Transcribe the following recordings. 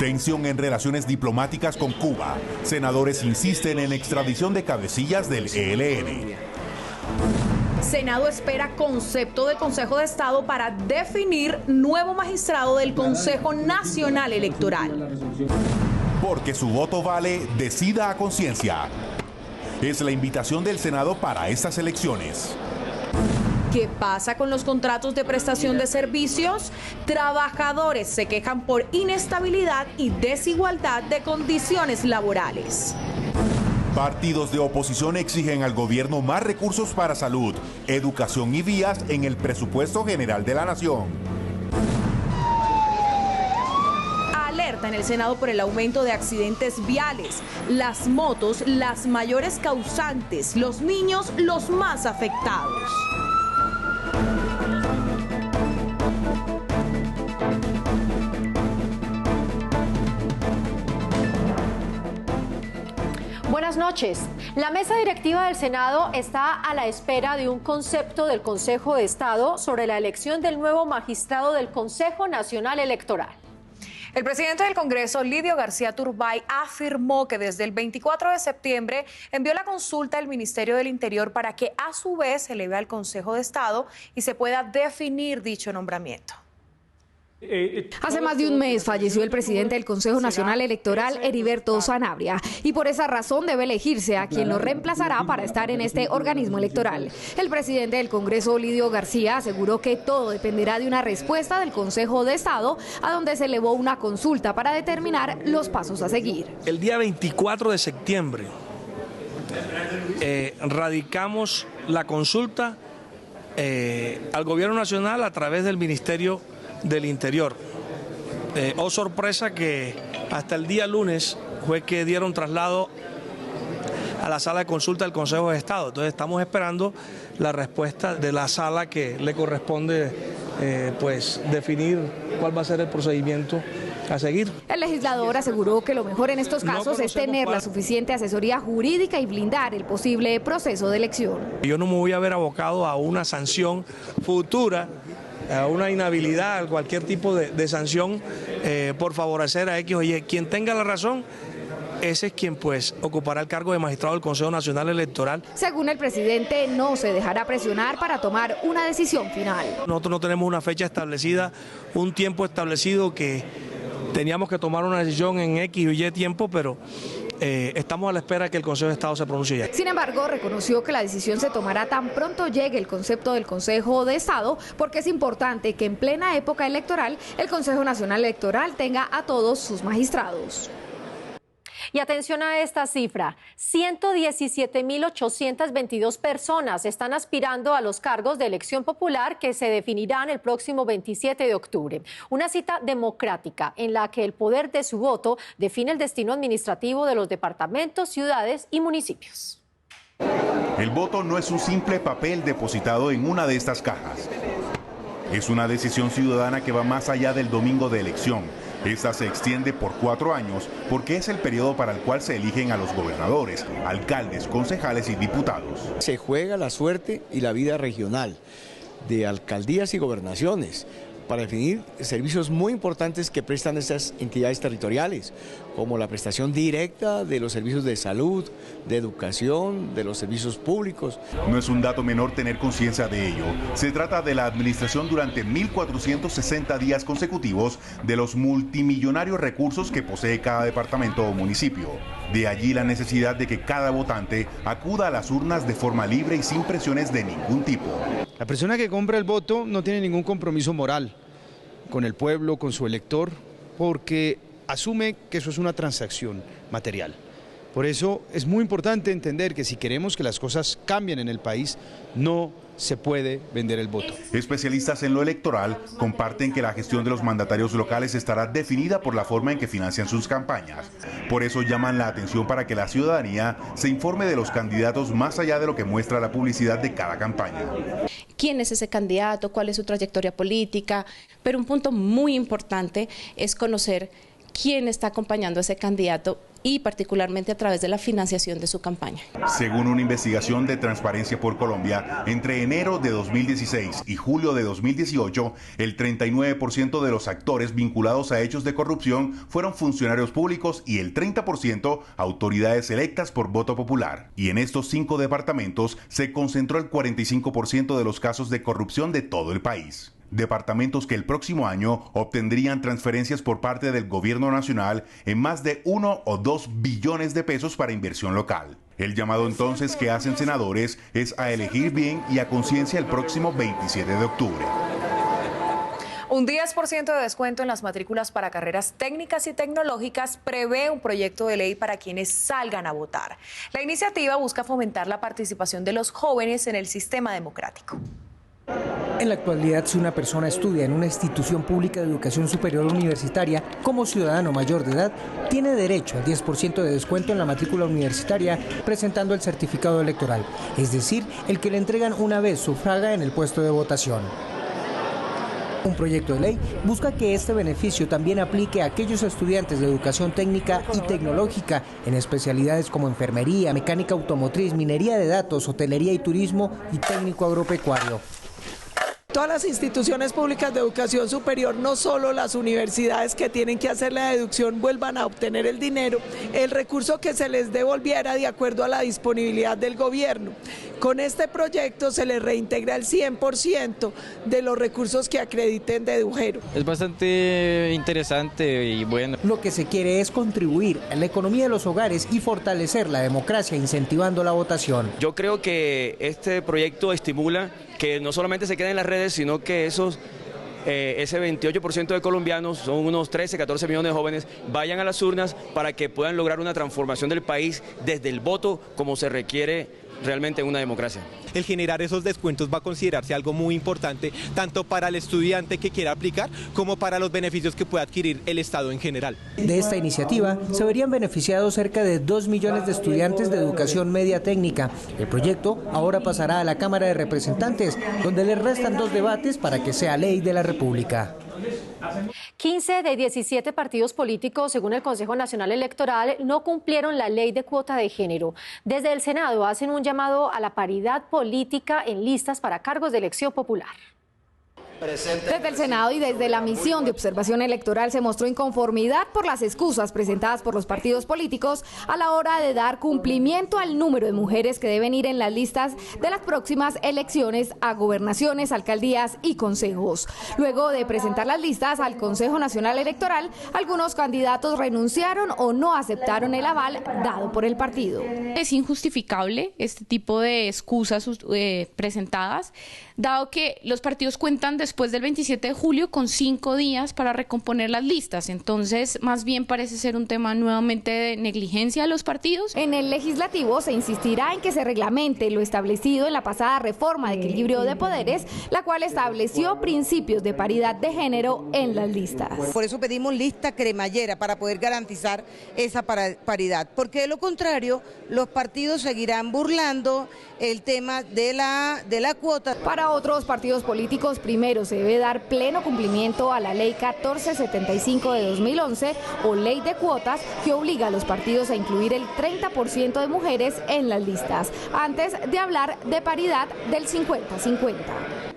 Tensión en relaciones diplomáticas con Cuba. Senadores insisten en extradición de cabecillas del ELN. Senado espera concepto de Consejo de Estado para definir nuevo magistrado del Consejo Nacional Electoral. Porque su voto vale, decida a conciencia. Es la invitación del Senado para estas elecciones. ¿Qué pasa con los contratos de prestación de servicios? Trabajadores se quejan por inestabilidad y desigualdad de condiciones laborales. Partidos de oposición exigen al gobierno más recursos para salud, educación y vías en el presupuesto general de la nación. Alerta en el Senado por el aumento de accidentes viales. Las motos, las mayores causantes, los niños, los más afectados. Buenas noches. La mesa directiva del Senado está a la espera de un concepto del Consejo de Estado sobre la elección del nuevo magistrado del Consejo Nacional Electoral. El presidente del Congreso, Lidio García Turbay, afirmó que desde el 24 de septiembre envió la consulta al Ministerio del Interior para que a su vez se eleve al Consejo de Estado y se pueda definir dicho nombramiento. Hace más de un mes falleció el presidente del Consejo Nacional Electoral, Heriberto Sanabria, y por esa razón debe elegirse a quien lo reemplazará para estar en este organismo electoral. El presidente del Congreso, Lidio García, aseguró que todo dependerá de una respuesta del Consejo de Estado, a donde se elevó una consulta para determinar los pasos a seguir. El día 24 de septiembre radicamos la consulta al Gobierno Nacional a través del Ministerio del Interior. Oh sorpresa que hasta el día lunes fue que dieron traslado a la sala de consulta del Consejo de Estado. Entonces estamos esperando la respuesta de la sala que le corresponde pues definir cuál va a ser el procedimiento a seguir. El legislador aseguró que lo mejor en estos casos es tener la suficiente asesoría jurídica y blindar el posible proceso de elección. Yo no me voy a ver abocado a una sanción futura, a una inhabilidad, a cualquier tipo de sanción por favorecer a X o Y. Quien tenga la razón, ese es quien pues ocupará el cargo de magistrado del Consejo Nacional Electoral. Según el presidente, no se dejará presionar para tomar una decisión final. Nosotros no tenemos una fecha establecida, un tiempo establecido que teníamos que tomar una decisión en X o Y tiempo, pero estamos a la espera que el Consejo de Estado se pronuncie ya. Sin embargo, reconoció que la decisión se tomará tan pronto llegue el concepto del Consejo de Estado, porque es importante que en plena época electoral el Consejo Nacional Electoral tenga a todos sus magistrados. Y atención a esta cifra, 117.822 personas están aspirando a los cargos de elección popular que se definirán el próximo 27 de octubre. Una cita democrática en la que el poder de su voto define el destino administrativo de los departamentos, ciudades y municipios. El voto no es un simple papel depositado en una de estas cajas. Es una decisión ciudadana que va más allá del domingo de elección. Esta se extiende por 4 años porque es el periodo para el cual se eligen a los gobernadores, alcaldes, concejales y diputados. Se juega la suerte y la vida regional de alcaldías y gobernaciones para definir servicios muy importantes que prestan estas entidades territoriales, como la prestación directa de los servicios de salud, de educación, de los servicios públicos. No es un dato menor tener conciencia de ello. Se trata de la administración durante 1.460 días consecutivos de los multimillonarios recursos que posee cada departamento o municipio. De allí la necesidad de que cada votante acuda a las urnas de forma libre y sin presiones de ningún tipo. La persona que compra el voto no tiene ningún compromiso moral con el pueblo, con su elector, porque asume que eso es una transacción material. Por eso es muy importante entender que si queremos que las cosas cambien en el país, no se puede vender el voto. Especialistas en lo electoral comparten que la gestión de los mandatarios locales estará definida por la forma en que financian sus campañas. Por eso llaman la atención para que la ciudadanía se informe de los candidatos más allá de lo que muestra la publicidad de cada campaña. ¿Quién es ese candidato? ¿Cuál es su trayectoria política? Pero un punto muy importante es conocer quién está acompañando a ese candidato y particularmente a través de la financiación de su campaña. Según una investigación de Transparencia por Colombia, entre enero de 2016 y julio de 2018, el 39% de los actores vinculados a hechos de corrupción fueron funcionarios públicos y el 30% autoridades electas por voto popular. Y en estos 5 departamentos se concentró el 45% de los casos de corrupción de todo el país. Departamentos que el próximo año obtendrían transferencias por parte del gobierno nacional en más de 1 o 2 billones de pesos para inversión local. El llamado entonces que hacen senadores es a elegir bien y a conciencia el próximo 27 de octubre. Un 10% de descuento en las matrículas para carreras técnicas y tecnológicas prevé un proyecto de ley para quienes salgan a votar. La iniciativa busca fomentar la participación de los jóvenes en el sistema democrático. En la actualidad, si una persona estudia en una institución pública de educación superior universitaria como ciudadano mayor de edad, tiene derecho al 10% de descuento en la matrícula universitaria presentando el certificado electoral, es decir, el que le entregan una vez sufraga en el puesto de votación. Un proyecto de ley busca que este beneficio también aplique a aquellos estudiantes de educación técnica y tecnológica en especialidades como enfermería, mecánica automotriz, minería de datos, hotelería y turismo y técnico agropecuario. Todas las instituciones públicas de educación superior, no solo las universidades que tienen que hacer la deducción, vuelvan a obtener el dinero, el recurso que se les devolviera de acuerdo a la disponibilidad del gobierno. Con este proyecto se les reintegra el 100% de los recursos que acrediten dedujeron. Es bastante interesante y bueno. Lo que se quiere es contribuir a la economía de los hogares y fortalecer la democracia incentivando la votación. Yo creo que este proyecto estimula que no solamente se queden en las redes, sino que ese 28% de colombianos, son unos 13, 14 millones de jóvenes, vayan a las urnas para que puedan lograr una transformación del país desde el voto como se requiere realmente en una democracia. El generar esos descuentos va a considerarse algo muy importante, tanto para el estudiante que quiera aplicar, como para los beneficios que pueda adquirir el Estado en general. De esta iniciativa se verían beneficiados cerca de 2 millones de estudiantes de educación media técnica. El proyecto ahora pasará a la Cámara de Representantes, donde le restan 2 debates para que sea ley de la República. 15 de 17 partidos políticos, según el Consejo Nacional Electoral, no cumplieron la ley de cuota de género. Desde el Senado hacen un llamado a la paridad política en listas para cargos de elección popular. Desde el Senado y desde la misión de observación electoral se mostró inconformidad por las excusas presentadas por los partidos políticos a la hora de dar cumplimiento al número de mujeres que deben ir en las listas de las próximas elecciones a gobernaciones, alcaldías y consejos. Luego de presentar las listas al Consejo Nacional Electoral, algunos candidatos renunciaron o no aceptaron el aval dado por el partido. Es injustificable este tipo de excusas presentadas, dado que los partidos cuentan después del 27 de julio con 5 días para recomponer las listas. Entonces, más bien parece ser un tema nuevamente de negligencia de los partidos. En el legislativo se insistirá en que se reglamente lo establecido en la pasada reforma de equilibrio de poderes, la cual estableció principios de paridad de género en las listas. Por eso pedimos lista cremallera para poder garantizar esa paridad, porque de lo contrario los partidos seguirán burlando el tema de la cuota. Para otros partidos políticos, primero se debe dar pleno cumplimiento a la Ley 1475 de 2011 o Ley de Cuotas, que obliga a los partidos a incluir el 30% de mujeres en las listas, antes de hablar de paridad del 50-50.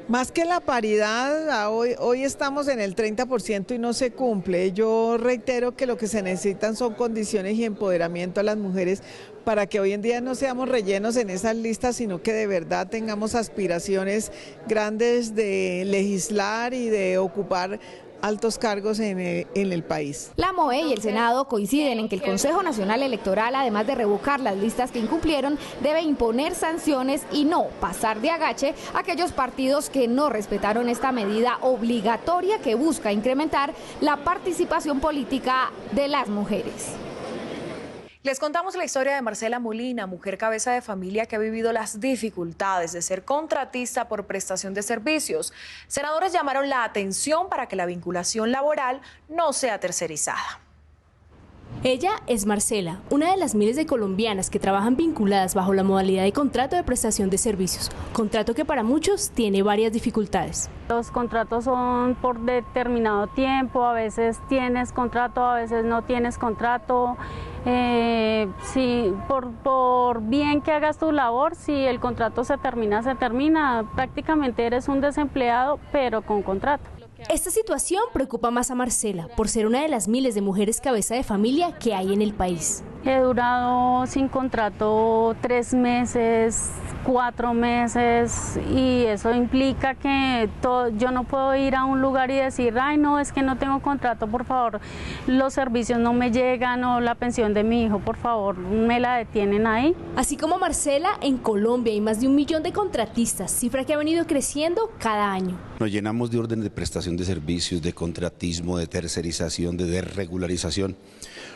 Más que la paridad, hoy estamos en el 30% y no se cumple. Yo reitero que lo que se necesitan son condiciones y empoderamiento a las mujeres para que hoy en día no seamos rellenos en esas listas, sino que de verdad tengamos aspiraciones grandes de legislar y de ocupar altos cargos en el país. La MOE y el Senado coinciden en que el Consejo Nacional Electoral, además de revocar las listas que incumplieron, debe imponer sanciones y no pasar de agache a aquellos partidos que no respetaron esta medida obligatoria que busca incrementar la participación política de las mujeres. Les contamos la historia de Marcela Molina, mujer cabeza de familia que ha vivido las dificultades de ser contratista por prestación de servicios. Senadores llamaron la atención para que la vinculación laboral no sea tercerizada. Ella es Marcela, una de las miles de colombianas que trabajan vinculadas bajo la modalidad de contrato de prestación de servicios, contrato que para muchos tiene varias dificultades. Los contratos son por determinado tiempo, a veces tienes contrato, a veces no tienes contrato. Si por bien que hagas tu labor, si el contrato se termina, prácticamente eres un desempleado, pero con contrato. Esta situación preocupa más a Marcela, por ser una de las miles de mujeres cabeza de familia que hay en el país. He durado sin contrato 3 meses, 4 meses, y eso implica que yo no puedo ir a un lugar y decir, ay no, es que no tengo contrato, por favor, los servicios no me llegan, o la pensión de mi hijo, por favor, me la detienen ahí. Así como Marcela, en Colombia hay más de 1 millón de contratistas, cifra que ha venido creciendo cada año. Nos llenamos de órdenes de prestación de servicios, de contratismo, de tercerización, de desregularización.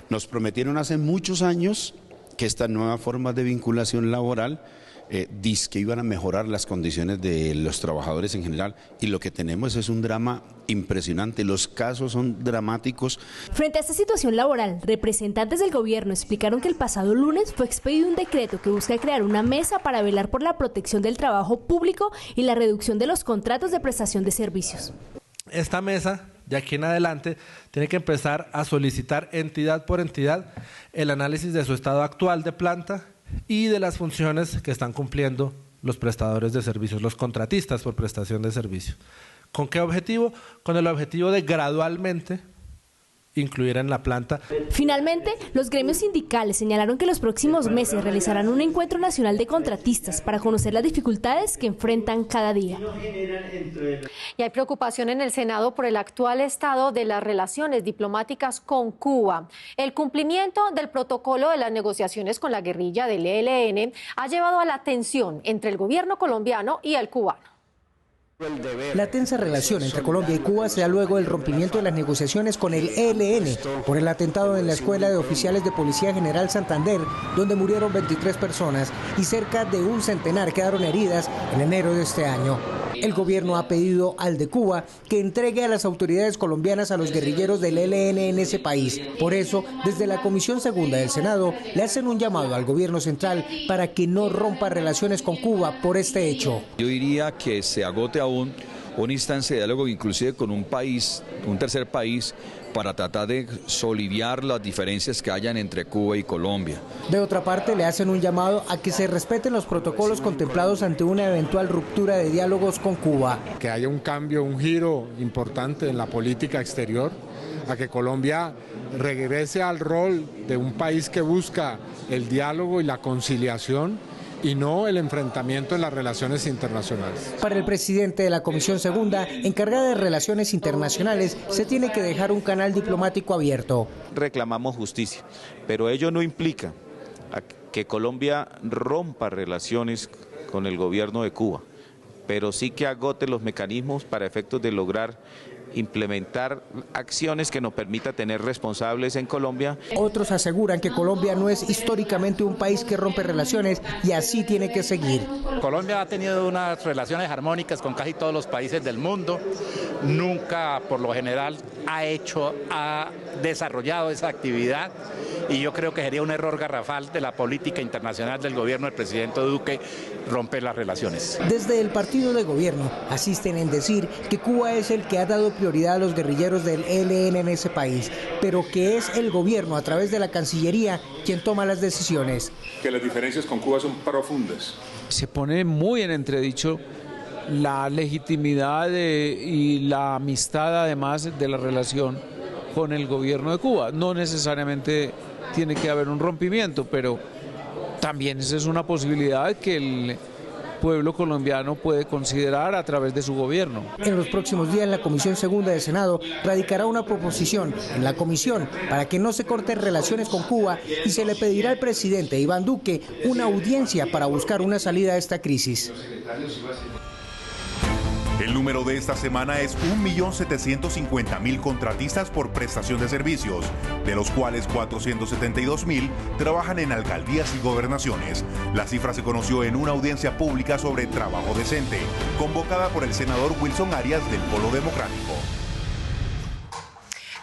Nos prometieron hace muchos años que estas nuevas formas de vinculación laboral que iban a mejorar las condiciones de los trabajadores en general, y lo que tenemos es un drama impresionante, los casos son dramáticos. Frente a esta situación laboral, representantes del gobierno explicaron que el pasado lunes fue expedido un decreto que busca crear una mesa para velar por la protección del trabajo público y la reducción de los contratos de prestación de servicios. Esta mesa, de aquí en adelante, tiene que empezar a solicitar entidad por entidad el análisis de su estado actual de planta y de las funciones que están cumpliendo los prestadores de servicios, los contratistas por prestación de servicios. ¿Con qué objetivo? Con el objetivo de gradualmente incluir en la planta. Finalmente, los gremios sindicales señalaron que los próximos meses realizarán un encuentro nacional de contratistas para conocer las dificultades que enfrentan cada día. Y hay preocupación en el Senado por el actual estado de las relaciones diplomáticas con Cuba. El cumplimiento del protocolo de las negociaciones con la guerrilla del ELN ha llevado a la tensión entre el gobierno colombiano y el cubano. La tensa relación entre Colombia y Cuba se da luego del rompimiento de las negociaciones con el ELN por el atentado en la Escuela de Oficiales de Policía General Santander, donde murieron 23 personas y cerca de un centenar quedaron heridas en enero de este año. El gobierno ha pedido al de Cuba que entregue a las autoridades colombianas a los guerrilleros del ELN en ese país. Por eso, desde la Comisión Segunda del Senado, le hacen un llamado al gobierno central para que no rompa relaciones con Cuba por este hecho. Yo diría que se agote aún una instancia de diálogo inclusive con un país, un tercer país, para tratar de soliviar las diferencias que hayan entre Cuba y Colombia. De otra parte, le hacen un llamado a que se respeten los protocolos contemplados ante una eventual ruptura de diálogos con Cuba. Que haya un cambio, un giro importante en la política exterior, a que Colombia regrese al rol de un país que busca el diálogo y la conciliación, y no el enfrentamiento en las relaciones internacionales. Para el presidente de la Comisión Segunda, encargada de Relaciones Internacionales, se tiene que dejar un canal diplomático abierto. Reclamamos justicia, pero ello no implica que Colombia rompa relaciones con el gobierno de Cuba, pero sí que agote los mecanismos para efectos de lograr implementar acciones que nos permita tener responsables en Colombia. Otros aseguran que Colombia no es históricamente un país que rompe relaciones y así tiene que seguir. Colombia ha tenido unas relaciones armónicas con casi todos los países del mundo, nunca por lo general ha desarrollado esa actividad, y yo creo que sería un error garrafal de la política internacional del gobierno del presidente Duque romper las relaciones. Desde el partido de gobierno asisten en decir que Cuba es el que ha dado prioridad a los guerrilleros del ELN en ese país, pero que es el gobierno a través de la Cancillería quien toma las decisiones. Que las diferencias con Cuba son profundas. Se pone muy en entredicho la legitimidad y la amistad además de la relación con el gobierno de Cuba. No necesariamente tiene que haber un rompimiento, pero también esa es una posibilidad que el pueblo colombiano puede considerar a través de su gobierno. En los próximos días, la Comisión Segunda del Senado radicará una proposición en la comisión para que no se corten relaciones con Cuba, y se le pedirá al presidente Iván Duque una audiencia para buscar una salida a esta crisis. El número de esta semana es 1.750.000 contratistas por prestación de servicios, de los cuales 472.000 trabajan en alcaldías y gobernaciones. La cifra se conoció en una audiencia pública sobre trabajo decente, convocada por el senador Wilson Arias del Polo Democrático.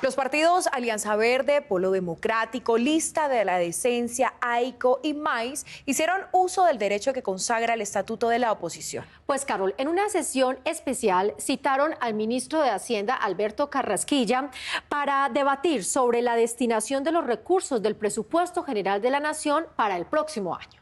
Los partidos Alianza Verde, Polo Democrático, Lista de la Decencia, AICO y MAIS hicieron uso del derecho que consagra el Estatuto de la Oposición. Pues, Carol, en una sesión especial citaron al ministro de Hacienda, Alberto Carrasquilla, para debatir sobre la destinación de los recursos del presupuesto general de la Nación para el próximo año.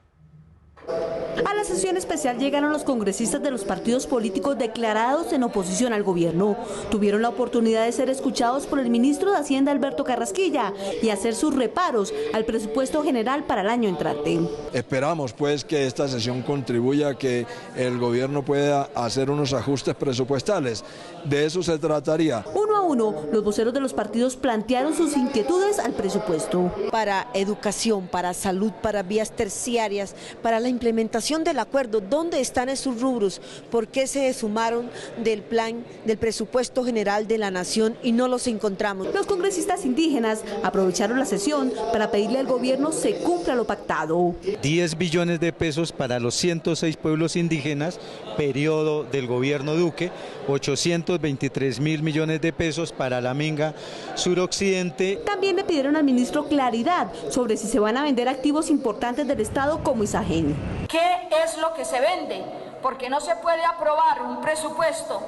A la sesión especial llegaron los congresistas de los partidos políticos declarados en oposición al gobierno. Tuvieron la oportunidad de ser escuchados por el ministro de Hacienda, Alberto Carrasquilla, y hacer sus reparos al presupuesto general para el año entrante. Esperamos pues que esta sesión contribuya a que el gobierno pueda hacer unos ajustes presupuestales. De eso se trataría. Uno a uno, los voceros de los partidos plantearon sus inquietudes al presupuesto. Para educación, para salud, para vías terciarias, para la implementación del acuerdo, ¿dónde están esos rubros? ¿Por qué se sumaron del plan del presupuesto general de la Nación y no los encontramos? Los congresistas indígenas aprovecharon la sesión para pedirle al gobierno se cumpla lo pactado. 10 billones de pesos para los 106 pueblos indígenas, periodo del gobierno Duque, 823.000 millones de pesos para la Minga suroccidente. También le pidieron al ministro claridad sobre si se van a vender activos importantes del Estado como Isagen. ¿Qué es lo que se vende? Porque no se puede aprobar un presupuesto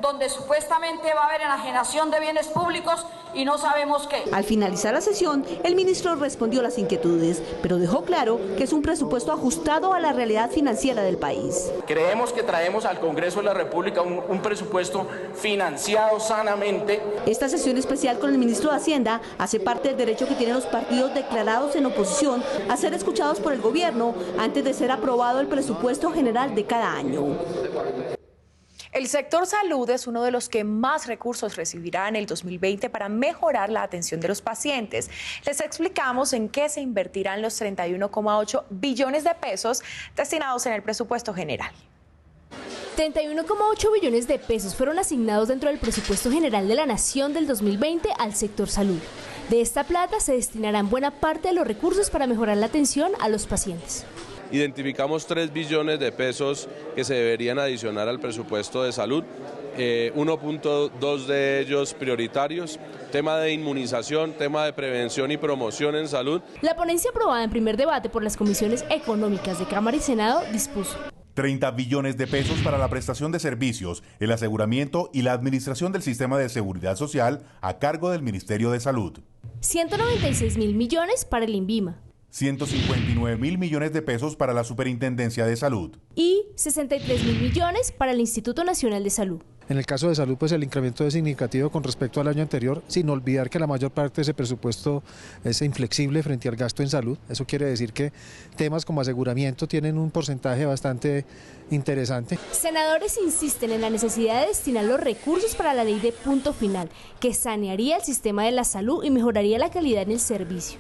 donde supuestamente va a haber enajenación de bienes públicos y no sabemos qué. Al finalizar la sesión, el ministro respondió las inquietudes, pero dejó claro que es un presupuesto ajustado a la realidad financiera del país. Creemos que traemos al Congreso de la República un presupuesto financiado sanamente. Esta sesión especial con el ministro de Hacienda hace parte del derecho que tienen los partidos declarados en oposición a ser escuchados por el gobierno antes de ser aprobado el presupuesto general de cada año. El sector salud es uno de los que más recursos recibirá en el 2020 para mejorar la atención de los pacientes. Les explicamos en qué se invertirán los 31,8 billones de pesos destinados en el presupuesto general. 31,8 billones de pesos fueron asignados dentro del presupuesto general de la Nación del 2020 al sector salud. De esta plata se destinarán buena parte de los recursos para mejorar la atención a los pacientes. Identificamos 3 billones de pesos que se deberían adicionar al presupuesto de salud, 1.2 de ellos prioritarios, tema de inmunización, tema de prevención y promoción en salud. La ponencia aprobada en primer debate por las comisiones económicas de Cámara y Senado dispuso 30 billones de pesos para la prestación de servicios, el aseguramiento y la administración del sistema de seguridad social a cargo del Ministerio de Salud. 196.000 millones para el INVIMA. 159.000 millones de pesos para la Superintendencia de Salud. Y 63.000 millones para el Instituto Nacional de Salud. En el caso de salud, pues el incremento es significativo con respecto al año anterior, sin olvidar que la mayor parte de ese presupuesto es inflexible frente al gasto en salud. Eso quiere decir que temas como aseguramiento tienen un porcentaje bastante interesante. Senadores insisten en la necesidad de destinar los recursos para la ley de punto final, que sanearía el sistema de la salud y mejoraría la calidad en el servicio.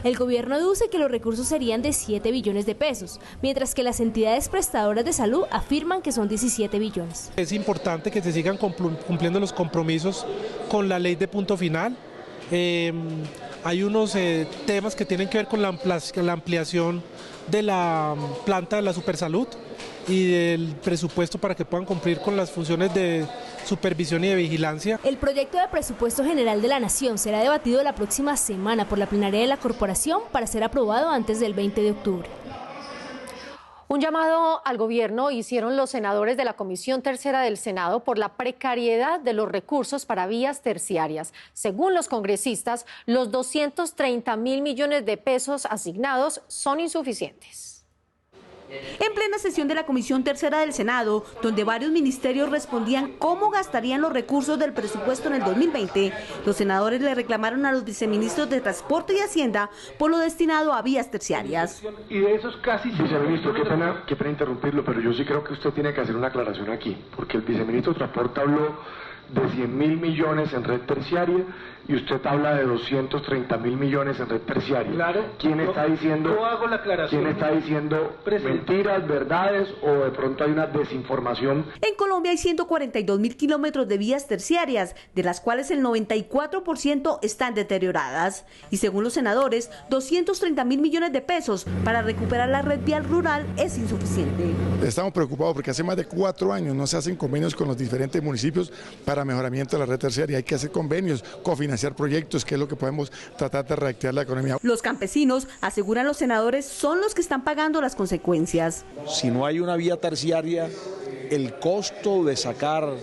El gobierno deduce que los recursos serían de 7 billones de pesos, mientras que las entidades prestadoras de salud afirman que son 17 billones. Es importante que se sigan cumpliendo los compromisos con la ley de punto final. Hay unos temas que tienen que ver con la ampliación de la planta de la Supersalud y del presupuesto para que puedan cumplir con las funciones de supervisión y de vigilancia. El proyecto de presupuesto general de la Nación será debatido la próxima semana por la plenaria de la Corporación para ser aprobado antes del 20 de octubre. Un llamado al gobierno hicieron los senadores de la Comisión Tercera del Senado por la precariedad de los recursos para vías terciarias. Según los congresistas, los 230.000 millones de pesos asignados son insuficientes. En plena sesión de la Comisión Tercera del Senado, donde varios ministerios respondían cómo gastarían los recursos del presupuesto en el 2020, los senadores le reclamaron a los viceministros de Transporte y Hacienda por lo destinado a vías terciarias. Y de esos casi... Viceministro, qué pena interrumpirlo, pero yo sí creo que usted tiene que hacer una aclaración aquí, porque el viceministro de Transporte habló de 100.000 millones en red terciaria y usted habla de 230.000 millones en red terciaria. Claro. ¿Quién está diciendo? Yo hago la aclaración. ¿Quién está diciendo mentiras, verdades o de pronto hay una desinformación? En Colombia hay 142.000 kilómetros de vías terciarias, de las cuales el 94% están deterioradas. Y según los senadores, 230.000 millones de pesos para recuperar la red vial rural es insuficiente. Estamos preocupados porque hace más de 4 años no se hacen convenios con los diferentes municipios para para mejoramiento de la red terciaria. Hay que hacer convenios, cofinanciar proyectos, que es lo que podemos tratar de reactivar la economía. Los campesinos, aseguran los senadores, son los que están pagando las consecuencias. Si no hay una vía terciaria, el costo de sacar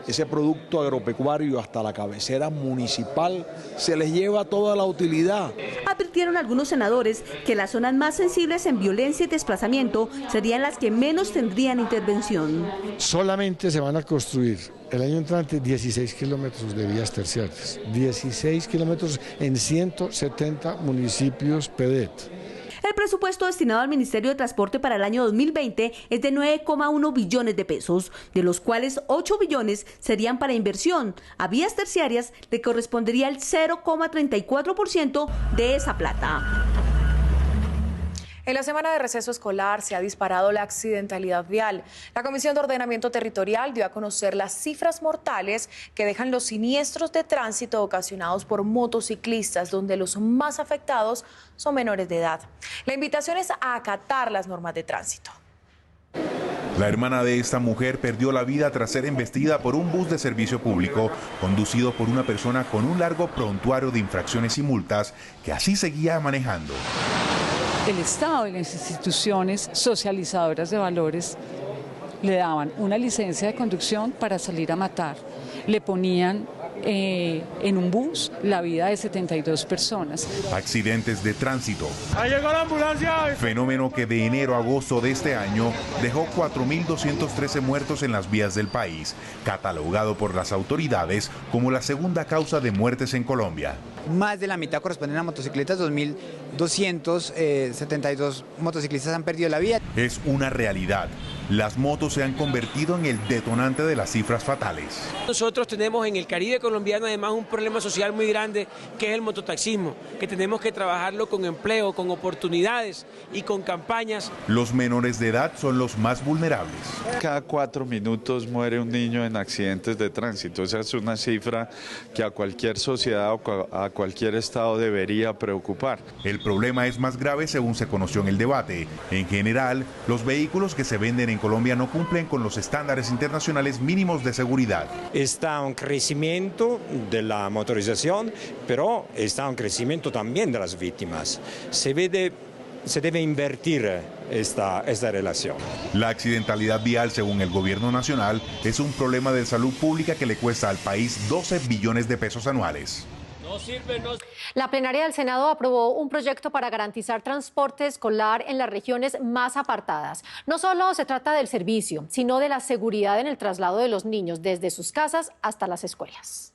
ese producto agropecuario hasta la cabecera municipal se les lleva toda la utilidad. Advirtieron algunos senadores que las zonas más sensibles en violencia y desplazamiento serían las que menos tendrían intervención. Solamente se van a construir el año entrante 16 kilómetros de vías terciarias, 16 kilómetros en 170 municipios PEDET. El presupuesto destinado al Ministerio de Transporte para el año 2020 es de 9,1 billones de pesos, de los cuales 8 billones serían para inversión. A vías terciarias le correspondería el 0,34% de esa plata. En la semana de receso escolar se ha disparado la accidentalidad vial. La Comisión de Ordenamiento Territorial dio a conocer las cifras mortales que dejan los siniestros de tránsito ocasionados por motociclistas, donde los más afectados son menores de edad. La invitación es a acatar las normas de tránsito. La hermana de esta mujer perdió la vida tras ser embestida por un bus de servicio público conducido por una persona con un largo prontuario de infracciones y multas que así seguía manejando. El Estado y las instituciones socializadoras de valores le daban una licencia de conducción para salir a matar. Le ponían en un bus la vida de 72 personas. Accidentes de tránsito. ¡Ahí llegó la ambulancia! Fenómeno que de enero a agosto de este año dejó 4.213 muertos en las vías del país, catalogado por las autoridades como la segunda causa de muertes en Colombia. Más de la mitad corresponden a motocicletas, 2.272 motociclistas han perdido la vida. Es una realidad. Las motos se han convertido en el detonante de las cifras fatales. Nosotros tenemos en el Caribe colombiano además un problema social muy grande, que es el mototaxismo, que tenemos que trabajarlo con empleo, con oportunidades y con campañas. Los menores de edad son los más vulnerables. Cada 4 minutos muere un niño en accidentes de tránsito. Esa es una cifra que a cualquier sociedad o a cualquier estado debería preocupar. El problema es más grave según se conoció en el debate. En general, los vehículos que se venden en Colombia no cumplen con los estándares internacionales mínimos de seguridad. Está un crecimiento de la motorización, pero está un crecimiento también de las víctimas. Se debe invertir esta relación. La accidentalidad vial, según el gobierno nacional, es un problema de salud pública que le cuesta al país 12 billones de pesos anuales. La plenaria del Senado aprobó un proyecto para garantizar transporte escolar en las regiones más apartadas. No solo se trata del servicio, sino de la seguridad en el traslado de los niños desde sus casas hasta las escuelas.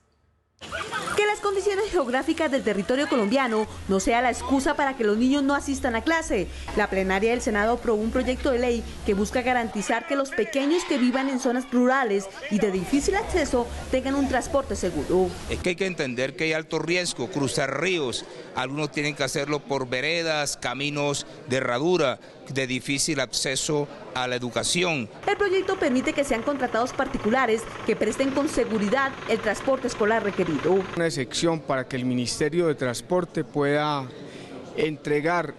Que las condiciones geográficas del territorio colombiano no sea la excusa para que los niños no asistan a clase. La plenaria del Senado aprobó un proyecto de ley que busca garantizar que los pequeños que vivan en zonas rurales y de difícil acceso tengan un transporte seguro. Es que hay que entender que hay alto riesgo, cruzar ríos, algunos tienen que hacerlo por veredas, caminos de herradura, de difícil acceso a la educación. El proyecto permite que sean contratados particulares que presten con seguridad el transporte escolar requerido. Una excepción para que el Ministerio de Transporte pueda entregar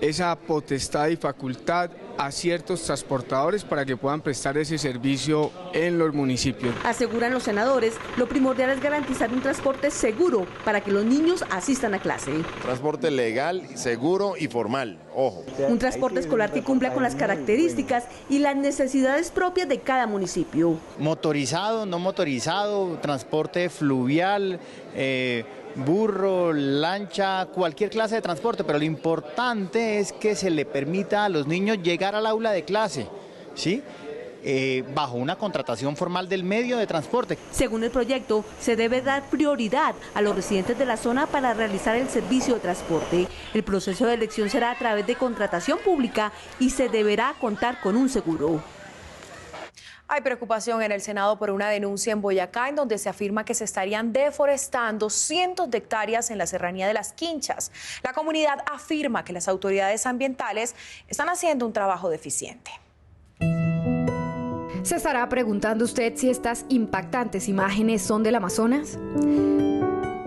esa potestad y facultad a ciertos transportadores para que puedan prestar ese servicio en los municipios. Aseguran los senadores, lo primordial es garantizar un transporte seguro para que los niños asistan a clase. Transporte legal, seguro y formal, ojo. Un transporte escolar que cumpla con las características y las necesidades propias de cada municipio. Motorizado, no motorizado, transporte fluvial, burro, lancha, cualquier clase de transporte, pero lo importante es que se le permita a los niños llegar al aula de clase, ¿sí? Bajo una contratación formal del medio de transporte. Según el proyecto, se debe dar prioridad a los residentes de la zona para realizar el servicio de transporte. El proceso de elección será a través de contratación pública y se deberá contar con un seguro. Hay preocupación en el Senado por una denuncia en Boyacá en donde se afirma que se estarían deforestando cientos de hectáreas en la serranía de Las Quinchas. La comunidad afirma que las autoridades ambientales están haciendo un trabajo deficiente. ¿Se estará preguntando usted si estas impactantes imágenes son del Amazonas?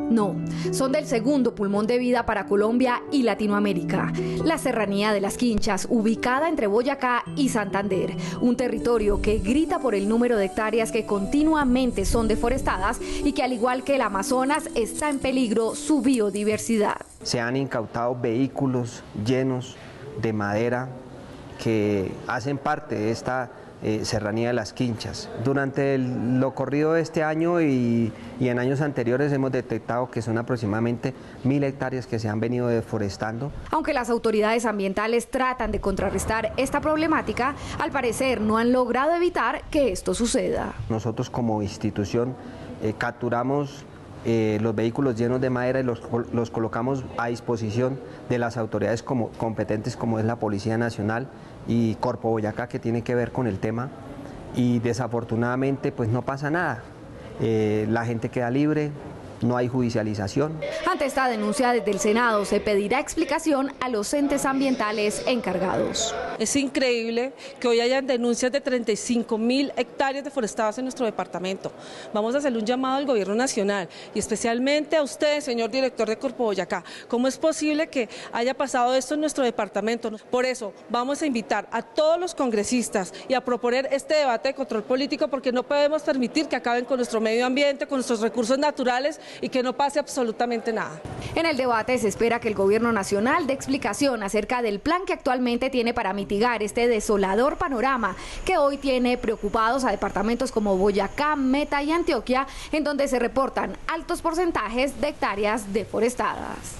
No, son del segundo pulmón de vida para Colombia y Latinoamérica, la Serranía de las Quinchas, ubicada entre Boyacá y Santander, un territorio que grita por el número de hectáreas que continuamente son deforestadas y que, al igual que el Amazonas, está en peligro su biodiversidad. Se han incautado vehículos llenos de madera que hacen parte de esta Serranía de las Quinchas. Durante lo corrido de este año y en años anteriores hemos detectado que son aproximadamente 1000 hectáreas que se han venido deforestando. Aunque las autoridades ambientales tratan de contrarrestar esta problemática, al parecer no han logrado evitar que esto suceda. Nosotros como institución capturamos los vehículos llenos de madera y los colocamos a disposición de las autoridades competentes como es la Policía Nacional y Corpo Boyacá, que tiene que ver con el tema, y desafortunadamente pues no pasa nada, la gente queda libre, no hay judicialización. Ante esta denuncia desde el Senado se pedirá explicación a los entes ambientales encargados. Es increíble que hoy hayan denuncias de 35.000 hectáreas deforestadas en nuestro departamento. Vamos a hacerle un llamado al gobierno nacional y especialmente a usted, señor director de Corpo Boyacá. ¿Cómo es posible que haya pasado esto en nuestro departamento? Por eso vamos a invitar a todos los congresistas y a proponer este debate de control político, porque no podemos permitir que acaben con nuestro medio ambiente, con nuestros recursos naturales y que no pase absolutamente nada. En el debate se espera que el gobierno nacional dé explicación acerca del plan que actualmente tiene para mitigar este desolador panorama que hoy tiene preocupados a departamentos como Boyacá, Meta y Antioquia, en donde se reportan altos porcentajes de hectáreas deforestadas.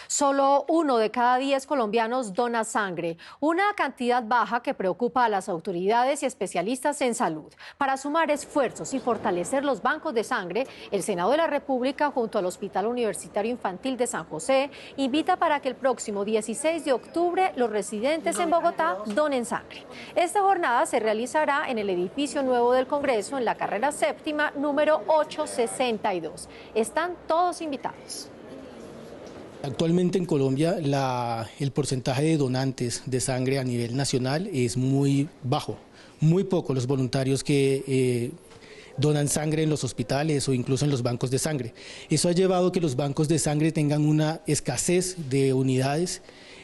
Solo 1 de cada 10 colombianos dona sangre, una cantidad baja que preocupa a las autoridades y especialistas en salud. Para sumar esfuerzos y fortalecer los bancos de sangre, el Senado de la República, junto al Hospital Universitario Infantil de San José, invita para que el próximo 16 de octubre los residentes en Bogotá donen sangre. Esta jornada se realizará en el edificio nuevo del Congreso, en la carrera séptima, número 862. Están todos invitados. Actualmente en Colombia el porcentaje de donantes de sangre a nivel nacional es muy bajo, muy poco los voluntarios que donan sangre en los hospitales o incluso en los bancos de sangre. Eso ha llevado a que los bancos de sangre tengan una escasez de unidades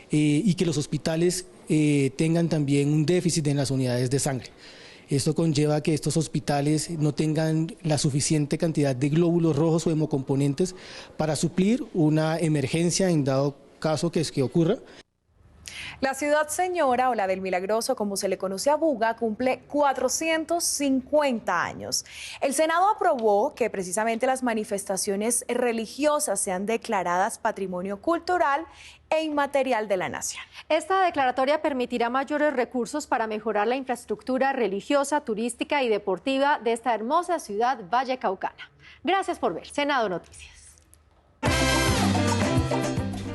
y que los hospitales tengan también un déficit en las unidades de sangre. Esto conlleva que estos hospitales no tengan la suficiente cantidad de glóbulos rojos o hemocomponentes para suplir una emergencia en dado caso que ocurra. La ciudad señora, o la del Milagroso, como se le conoce a Buga, cumple 450 años. El Senado aprobó que precisamente las manifestaciones religiosas sean declaradas patrimonio cultural e inmaterial de la nación. Esta declaratoria permitirá mayores recursos para mejorar la infraestructura religiosa, turística y deportiva de esta hermosa ciudad vallecaucana. Gracias por ver Senado Noticias.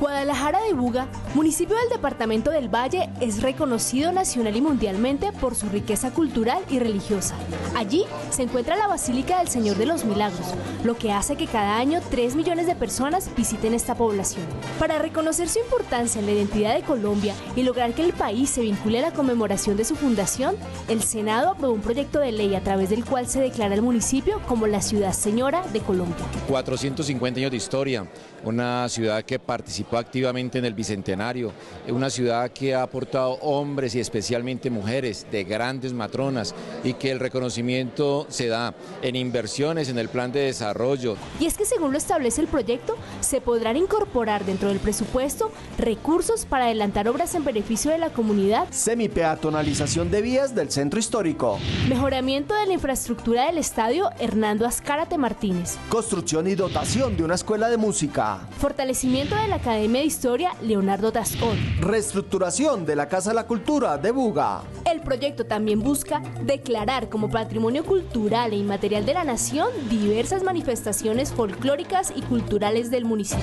Guadalajara de Buga, municipio del departamento del Valle, es reconocido nacional y mundialmente por su riqueza cultural y religiosa. Allí se encuentra la Basílica del Señor de los Milagros, lo que hace que cada año 3 millones de personas visiten esta población. Para reconocer su importancia en la identidad de Colombia y lograr que el país se vincule a la conmemoración de su fundación, el Senado aprobó un proyecto de ley a través del cual se declara el municipio como la ciudad señora de Colombia. 450 años de historia, una ciudad que participó activamente en el Bicentenario, una ciudad que ha aportado hombres y especialmente mujeres de grandes matronas y que el reconocimiento se da en inversiones en el plan de desarrollo. Y es que según lo establece el proyecto, se podrán incorporar dentro del presupuesto recursos para adelantar obras en beneficio de la comunidad, semipeatonalización de vías del centro histórico, mejoramiento de la infraestructura del estadio Hernando Azcárate Martínez, construcción y dotación de una escuela de música, fortalecimiento de la Academia de Historia Leonardo Tascón, reestructuración de la Casa de la Cultura de Buga. El proyecto también busca declarar como patrimonio cultural e inmaterial de la nación diversas manifestaciones folclóricas y culturales del municipio.